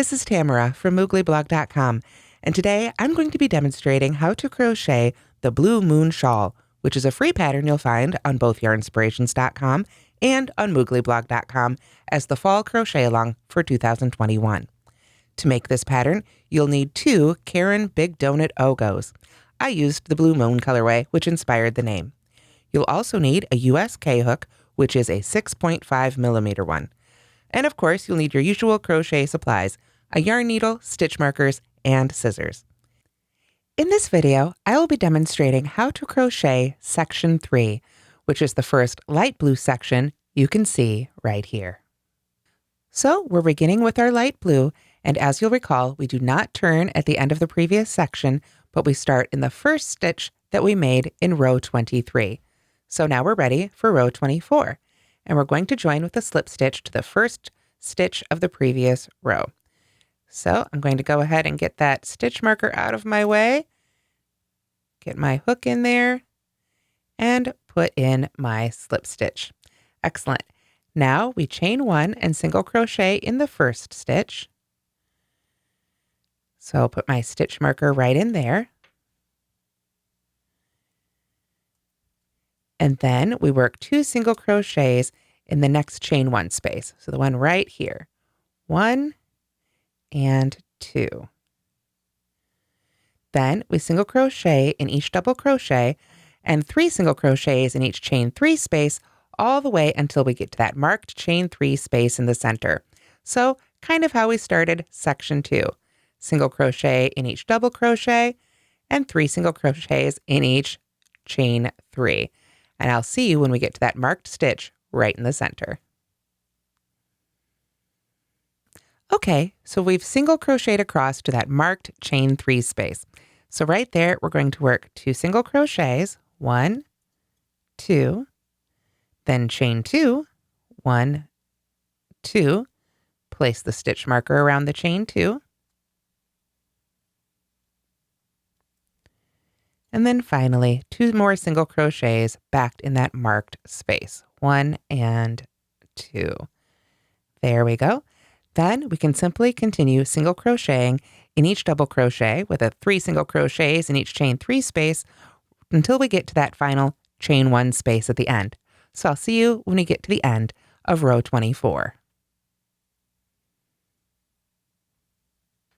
This is Tamara from mooglyblog.com, and today I'm going to be demonstrating how to crochet the Blue Moon Shawl, which is a free pattern you'll find on both yarnspirations.com and on mooglyblog.com as the Fall Crochet Along for 2021. To make this pattern, you'll need 2 Caron Big Donut Ogos. I used the Blue Moon colorway, which inspired the name. You'll also need a US K-hook, which is a 6.5 millimeter one. And of course, you'll need your usual crochet supplies, a yarn needle, stitch markers, and scissors. In this video, I will be demonstrating how to crochet section 3, which is the first light blue section you can see right here. So we're beginning with our light blue, and as you'll recall, we do not turn at the end of the previous section, but we start in the first stitch that we made in row 23. So now we're ready for row 24. And we're going to join with a slip stitch to the first stitch of the previous row. So I'm going to go ahead and get that stitch marker out of my way, get my hook in there, and put in my slip stitch. Excellent. Now we chain 1 and single crochet in the first stitch. So I'll put my stitch marker right in there. And then we work 2 single crochets in the next chain 1 space. So the one right here, 1 and 2. Then we single crochet in each double crochet and 3 single crochets in each chain 3 space all the way until we get to that marked chain 3 space in the center. So kind of how we started section 2. Single crochet in each double crochet and 3 single crochets in each chain 3. And I'll see you when we get to that marked stitch right in the center. Okay, so we've single crocheted across to that marked chain 3 space. So right there, we're going to work 2 single crochets, 1, 2, then chain 2, 1, 2, place the stitch marker around the chain 2, and then finally, 2 more single crochets back in that marked space. 1 and 2. There we go. Then we can simply continue single crocheting in each double crochet with a 3 single crochets in each chain 3 space until we get to that final chain 1 space at the end. So I'll see you when we get to the end of row 24.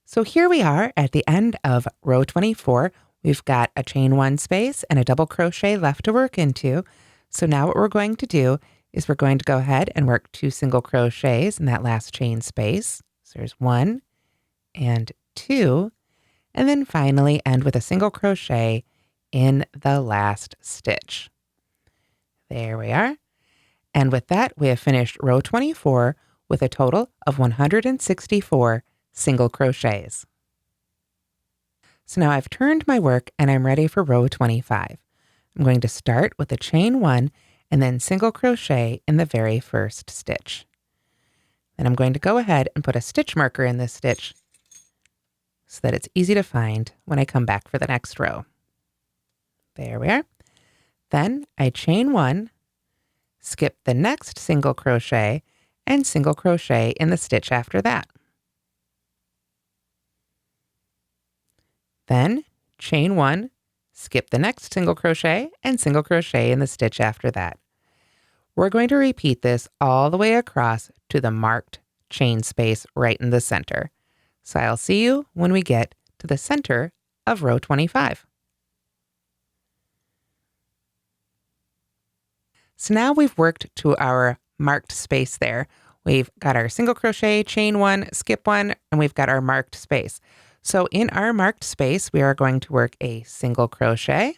So here we are at the end of row 24. We've got a chain 1 space and a double crochet left to work into. So now what we're going to do is we're going to go ahead and work 2 single crochets in that last chain space. So there's 1 and 2, and then finally end with a single crochet in the last stitch. There we are. And with that, we have finished row 24 with a total of 164 single crochets. So now I've turned my work and I'm ready for row 25. I'm going to start with a chain 1 and then single crochet in the very first stitch. Then I'm going to go ahead and put a stitch marker in this stitch so that it's easy to find when I come back for the next row. There we are. Then I chain 1, skip the next single crochet, and single crochet in the stitch after that. Then chain 1, skip the next single crochet, and single crochet in the stitch after that. We're going to repeat this all the way across to the marked chain space right in the center. So I'll see you when we get to the center of row 25. So now we've worked to our marked space there. We've got our single crochet, chain 1, skip 1, and we've got our marked space. So in our marked space, we are going to work a single crochet,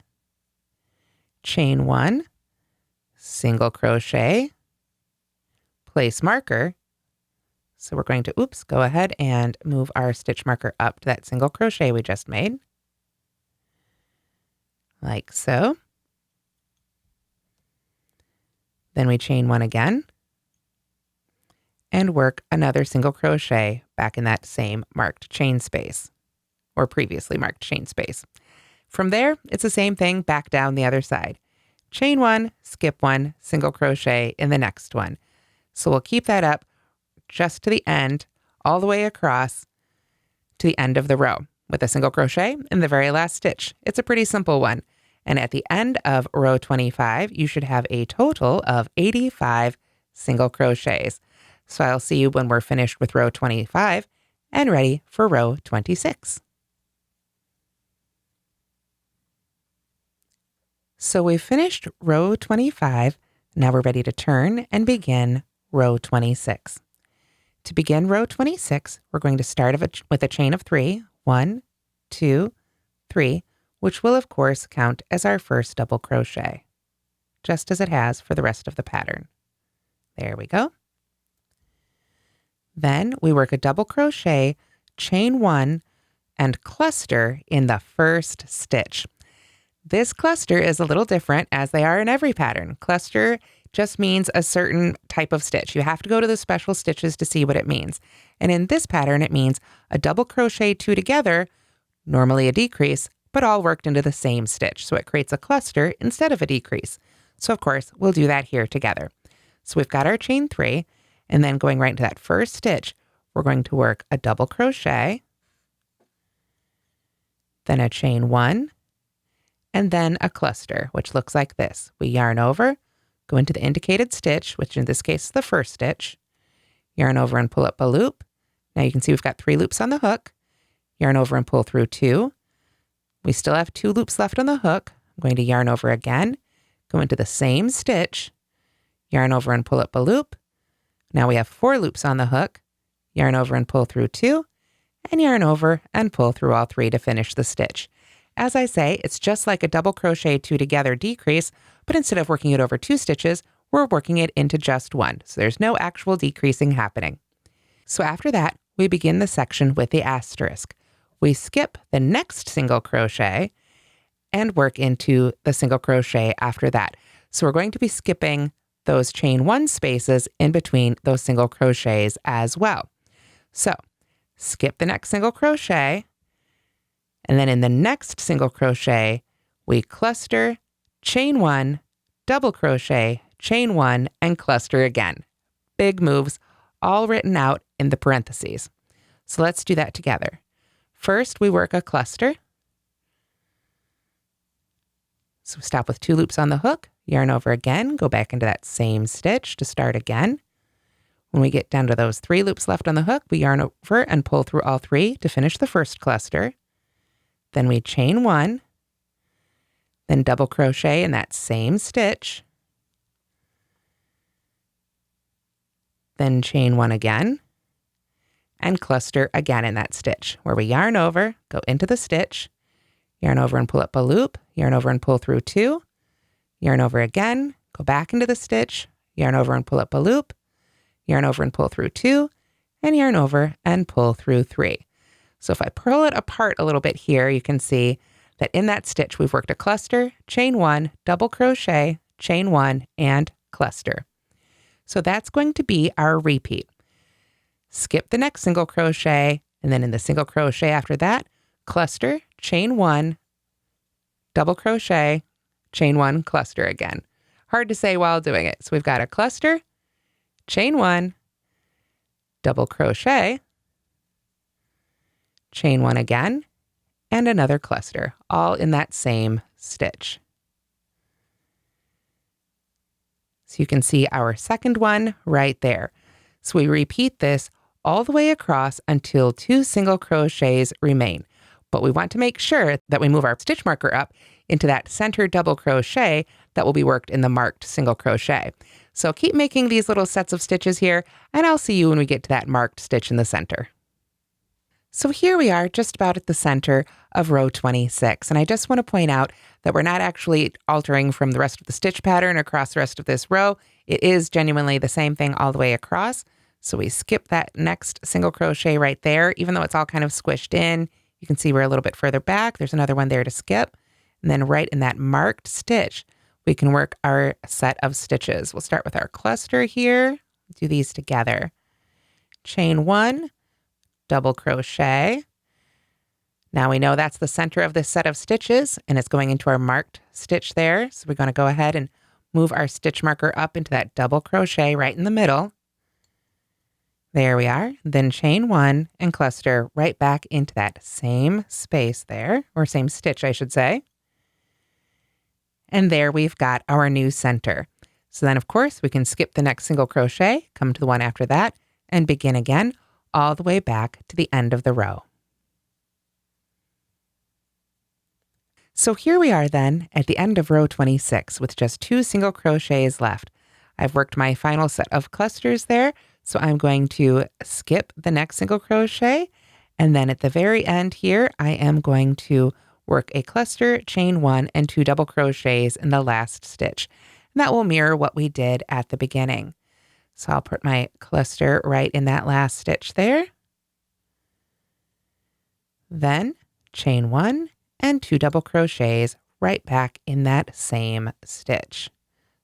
chain 1, single crochet, place marker. So we're going to, go ahead and move our stitch marker up to that single crochet we just made, like so. Then we chain 1 again and work another single crochet back in that same marked chain space, or previously marked chain space. From there, it's the same thing back down the other side. Chain 1, skip 1, single crochet in the next one. So we'll keep that up just to the end, all the way across to the end of the row with a single crochet in the very last stitch. It's a pretty simple one. And at the end of row 25, you should have a total of 85 single crochets. So I'll see you when we're finished with row 25 and ready for row 26. So we've finished row 25. Now we're ready to turn and begin row 26. To begin row 26, we're going to start with a chain of 3. 1, 2, 3, which will of course count as our first double crochet, just as it has for the rest of the pattern. There we go. Then we work a double crochet, chain 1, and cluster in the first stitch. This cluster is a little different, as they are in every pattern. Cluster just means a certain type of stitch. You have to go to the special stitches to see what it means. And in this pattern, it means a double crochet 2 together, normally a decrease, but all worked into the same stitch. So it creates a cluster instead of a decrease. So of course, we'll do that here together. So we've got our chain 3, and then going right into that first stitch, we're going to work a double crochet, then a chain 1, and then a cluster, which looks like this. We yarn over, go into the indicated stitch, which in this case is the first stitch, yarn over and pull up a loop. Now you can see we've got 3 loops on the hook, yarn over and pull through 2. We still have 2 loops left on the hook. I'm going to yarn over again, go into the same stitch, yarn over and pull up a loop. Now we have 4 loops on the hook, yarn over and pull through 2, and yarn over and pull through all 3 to finish the stitch. As I say, it's just like a double crochet 2 together decrease, but instead of working it over 2 stitches, we're working it into just 1. So there's no actual decreasing happening. So after that, we begin the section with the asterisk. We skip the next single crochet and work into the single crochet after that. So we're going to be skipping those chain 1 spaces in between those single crochets as well. So skip the next single crochet, and then in the next single crochet, we cluster, chain 1, double crochet, chain 1, and cluster again. Big moves, all written out in the parentheses. So let's do that together. First, we work a cluster. So stop with 2 loops on the hook, yarn over again, go back into that same stitch to start again. When we get down to those 3 loops left on the hook, we yarn over and pull through all 3 to finish the first cluster. Then we chain 1, then double crochet in that same stitch, then chain 1 again, and cluster again in that stitch, where we yarn over, go into the stitch, yarn over and pull up a loop, yarn over and pull through 2, yarn over again, go back into the stitch, yarn over and pull up a loop, yarn over and pull through 2, and yarn over and pull through 3. So if I pull it apart a little bit here, you can see that in that stitch, we've worked a cluster, chain 1, double crochet, chain 1, and cluster. So that's going to be our repeat. Skip the next single crochet, and then in the single crochet after that, cluster, chain 1, double crochet, chain 1, cluster again. Hard to say while doing it. So we've got a cluster, chain 1, double crochet, chain 1 again, and another cluster, all in that same stitch. So you can see our second one right there. So we repeat this all the way across until 2 single crochets remain. But we want to make sure that we move our stitch marker up into that center double crochet that will be worked in the marked single crochet. So keep making these little sets of stitches here, and I'll see you when we get to that marked stitch in the center. So here we are just about at the center of row 26. And I just want to point out that we're not actually altering from the rest of the stitch pattern across the rest of this row. It is genuinely the same thing all the way across. So we skip that next single crochet right there, even though it's all kind of squished in. You can see we're a little bit further back. There's another one there to skip. And then right in that marked stitch, we can work our set of stitches. We'll start with our cluster here. Do these together. Chain 1, double crochet. Now we know that's the center of this set of stitches, and it's going into our marked stitch there. So we're going to go ahead and move our stitch marker up into that double crochet right in the middle. There we are. Then chain 1 and cluster right back into that same space there, or same stitch, I should say. And there we've got our new center. So then, of course, we can skip the next single crochet, come to the one after that, and begin again all the way back to the end of the row. So here we are then at the end of row 26 with just 2 single crochets left. I've worked my final set of clusters there, so I'm going to skip the next single crochet, and then at the very end here, I am going to work a cluster, chain 1, and 2 double crochets in the last stitch. And that will mirror what we did at the beginning. So I'll put my cluster right in that last stitch there. Then chain 1 and 2 double crochets right back in that same stitch.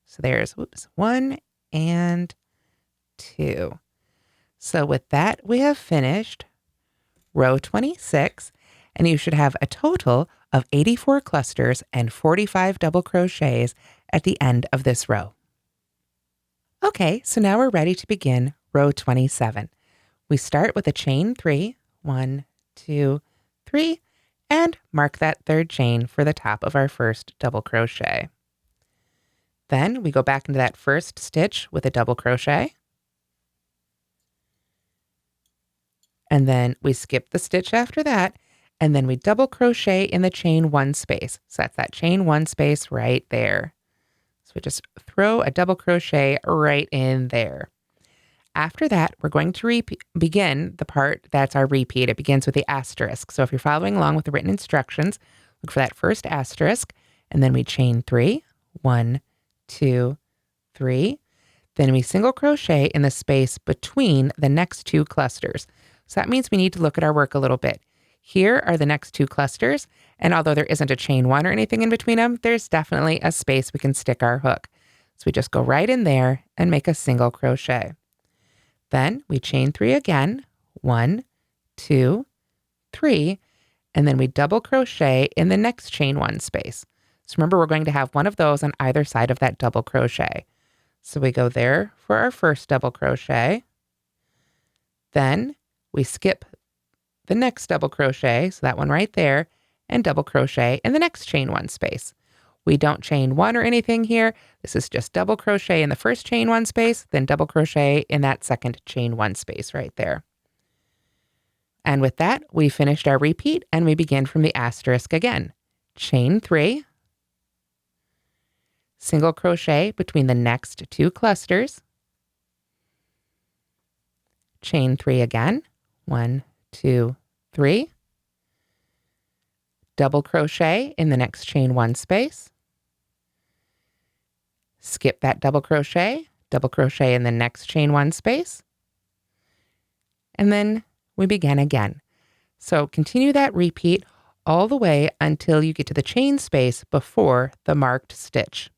So there's 1 and 2. So with that, we have finished row 26, and you should have a total of 84 clusters and 45 double crochets at the end of this row. Okay, so now we're ready to begin row 27. We start with a chain 3, 1, 2, 3, and mark that third chain for the top of our first double crochet. Then we go back into that first stitch with a double crochet. And then we skip the stitch after that, and then we double crochet in the chain 1 space. So that's that chain 1 space right there. So we just throw a double crochet right in there. After that, we're going to begin the part that's our repeat. It begins with the asterisk. So if you're following along with the written instructions, look for that first asterisk, and then we chain 3, 1, 2, 3. Then we single crochet in the space between the next 2 clusters. So that means we need to look at our work a little bit. Here are the next 2 clusters, and although there isn't a chain 1 or anything in between them, there's definitely a space we can stick our hook. So we just go right in there and make a single crochet. Then we chain 3 again, 1, 2, 3, and then we double crochet in the next chain 1 space. So remember, we're going to have one of those on either side of that double crochet. So we go there for our first double crochet. Then we skip the next double crochet, so that one right there, and double crochet in the next chain 1 space. We don't chain 1 or anything here. This is just double crochet in the first chain 1 space, then double crochet in that second chain 1 space right there. And with that, we finished our repeat, and we begin from the asterisk again. Chain 3, single crochet between the next 2 clusters, chain 3 again, 1, 2, 3, double crochet in the next chain 1 space, skip that double crochet in the next chain 1 space, and then we begin again. So continue that repeat all the way until you get to the chain space before the marked stitch.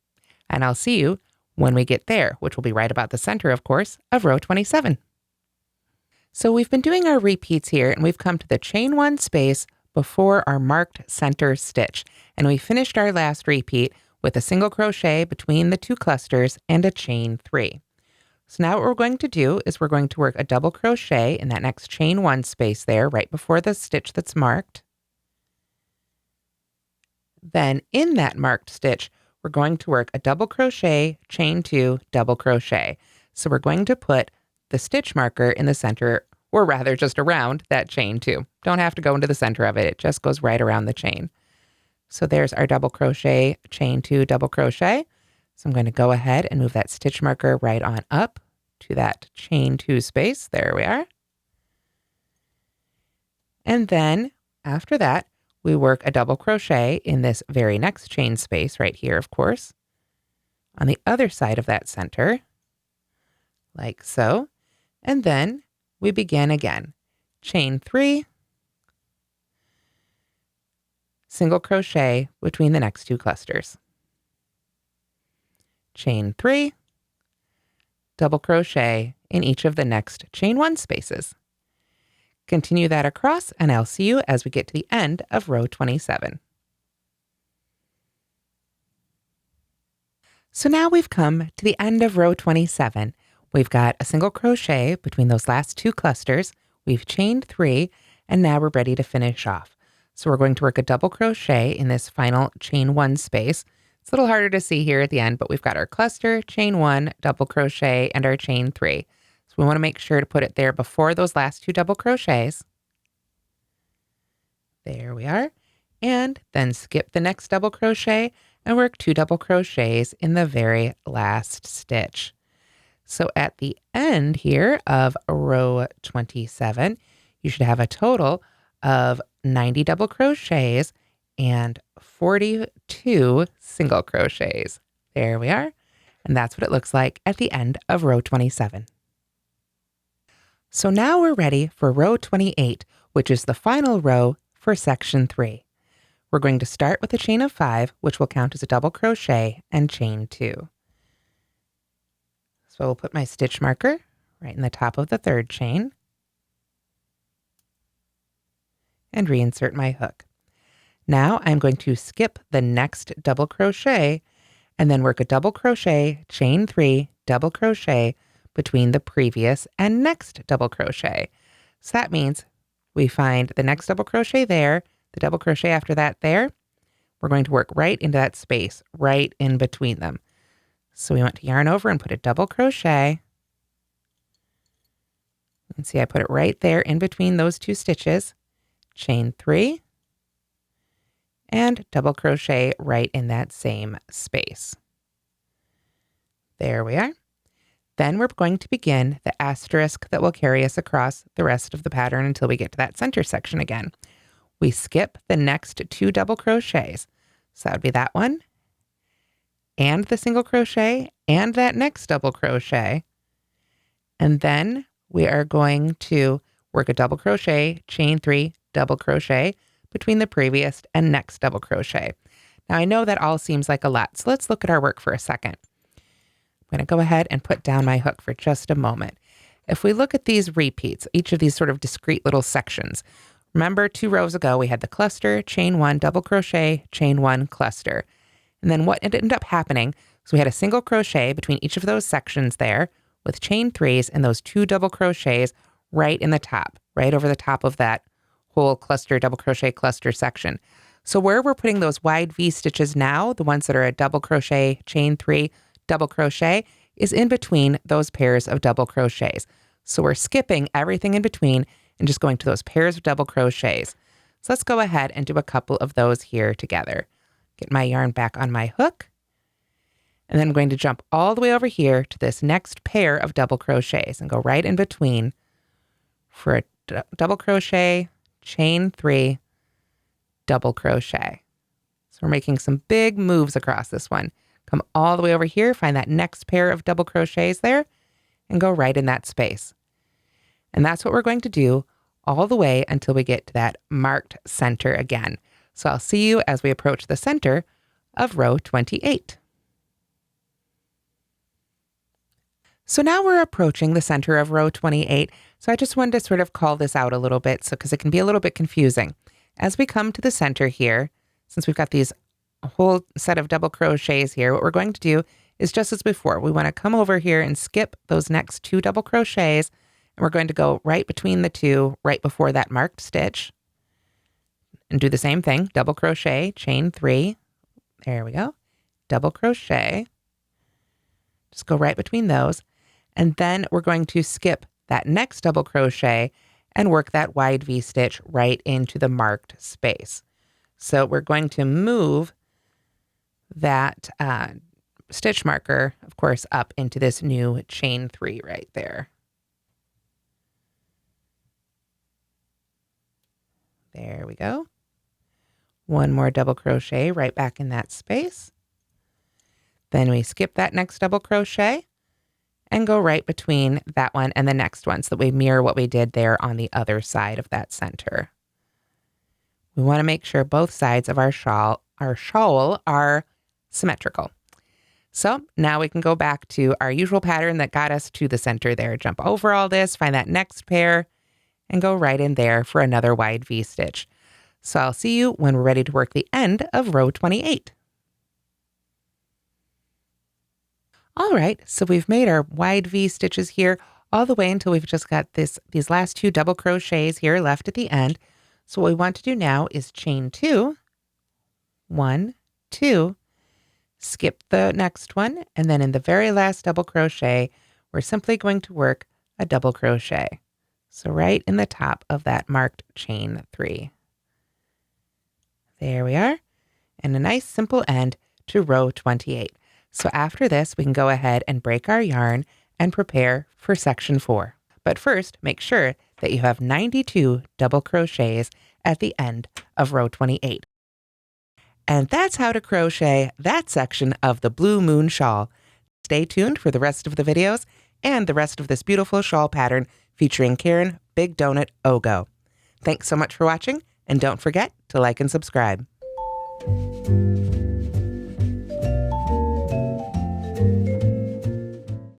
And I'll see you when we get there, which will be right about the center, of course, of row 27. So we've been doing our repeats here, and we've come to the chain 1 space before our marked center stitch. And we finished our last repeat with a single crochet between the 2 clusters and a chain 3. So now what we're going to do is we're going to work a double crochet in that next chain 1 space there, right before the stitch that's marked. Then in that marked stitch, we're going to work a double crochet, chain 2, double crochet. So we're going to put the stitch marker in the center, or rather just around that chain 2. Don't have to go into the center of it. It just goes right around the chain. So there's our double crochet, chain 2, double crochet. So I'm going to go ahead and move that stitch marker right on up to that chain 2 space. There we are. And then after that, we work a double crochet in this very next chain space right here, of course, on the other side of that center, like so. And then we begin again. Chain 3, single crochet between the next 2 clusters. Chain 3, double crochet in each of the next chain 1 spaces. Continue that across, and I'll see you as we get to the end of row 27. So now we've come to the end of row 27 We've got a single crochet between those last two clusters. We've chained 3, and now we're ready to finish off. So we're going to work a double crochet in this final chain 1 space. It's a little harder to see here at the end, but we've got our cluster, chain 1, double crochet, and our chain 3. So we want to make sure to put it there before those last 2 double crochets. There we are. And then skip the next double crochet and work 2 double crochets in the very last stitch. So at the end here of row 27, you should have a total of 90 double crochets and 42 single crochets. There we are. And that's what it looks like at the end of row 27. So now we're ready for row 28, which is the final row for section 3. We're going to start with a chain of 5, which will count as a double crochet, and chain 2. So I'll put my stitch marker right in the top of the 3rd chain and reinsert my hook. Now I'm going to skip the next double crochet and then work a double crochet, chain 3, double crochet between the previous and next double crochet. So that means we find the next double crochet there, the double crochet after that there. We're going to work right into that space, right in between them. So we want to yarn over and put a double crochet. You can see I put it right there in between those 2 stitches, chain 3, and double crochet right in that same space. There we are. Then we're going to begin the asterisk that will carry us across the rest of the pattern until we get to that center section again. We skip the next 2 double crochets. So that would be that one, and the single crochet, and that next double crochet. And then we are going to work a double crochet, chain 3, double crochet between the previous and next double crochet. Now I know that all seems like a lot, so let's look at our work for a second. I'm going to go ahead and put down my hook for just a moment. If we look at these repeats, each of these sort of discrete little sections, remember 2 rows ago we had the cluster, chain 1, double crochet, chain 1, cluster. And then what ended up happening, so we had a single crochet between each of those sections there with chain 3s and those 2 double crochets right in the top, right over the top of that whole cluster, double crochet cluster section. So where we're putting those wide V stitches now, the ones that are a double crochet, chain 3, double crochet, is in between those pairs of double crochets. So we're skipping everything in between and just going to those pairs of double crochets. So let's go ahead and do a couple of those here together. Get my yarn back on my hook, and then I'm going to jump all the way over here to this next pair of double crochets and go right in between for a double crochet, chain 3, double crochet. So we're making some big moves across this one. Come all the way over here, find that next pair of double crochets there, and go right in that space. And that's what we're going to do all the way until we get to that marked center again. So I'll see you as we approach the center of row 28. So now we're approaching the center of row 28. So I just wanted to sort of call this out a little bit, because it can be a little bit confusing. As we come to the center here, since we've got these whole set of double crochets here, what we're going to do is just as before. We want to come over here and skip those next 2 double crochets, and we're going to go right between the 2, right before that marked stitch. And do the same thing, double crochet, chain 3, there we go, double crochet, just go right between those, and then we're going to skip that next double crochet and work that wide V stitch right into the marked space. So we're going to move that stitch marker, of course, up into this new chain 3 right there. There we go. 1 more double crochet right back in that space. Then we skip that next double crochet and go right between that one and the next one so that we mirror what we did there on the other side of that center. We want to make sure both sides of our shawl are symmetrical. So now we can go back to our usual pattern that got us to the center there. Jump over all this, find that next pair, and go right in there for another wide V stitch. So I'll see you when we're ready to work the end of row 28. All right, so we've made our wide V stitches here all the way until we've just got these last 2 double crochets here left at the end. So what we want to do now is chain 2, 1, 2, skip the next one, and then in the very last double crochet, we're simply going to work a double crochet. So right in the top of that marked chain 3. There we are, and a nice simple end to row 28. So after this, we can go ahead and break our yarn and prepare for section 4. But first, make sure that you have 92 double crochets at the end of row 28. And that's how to crochet that section of the Blue Moon Shawl. Stay tuned for the rest of the videos and the rest of this beautiful shawl pattern featuring Caron Big Donut Ogo. Thanks so much for watching, and don't forget to like and subscribe.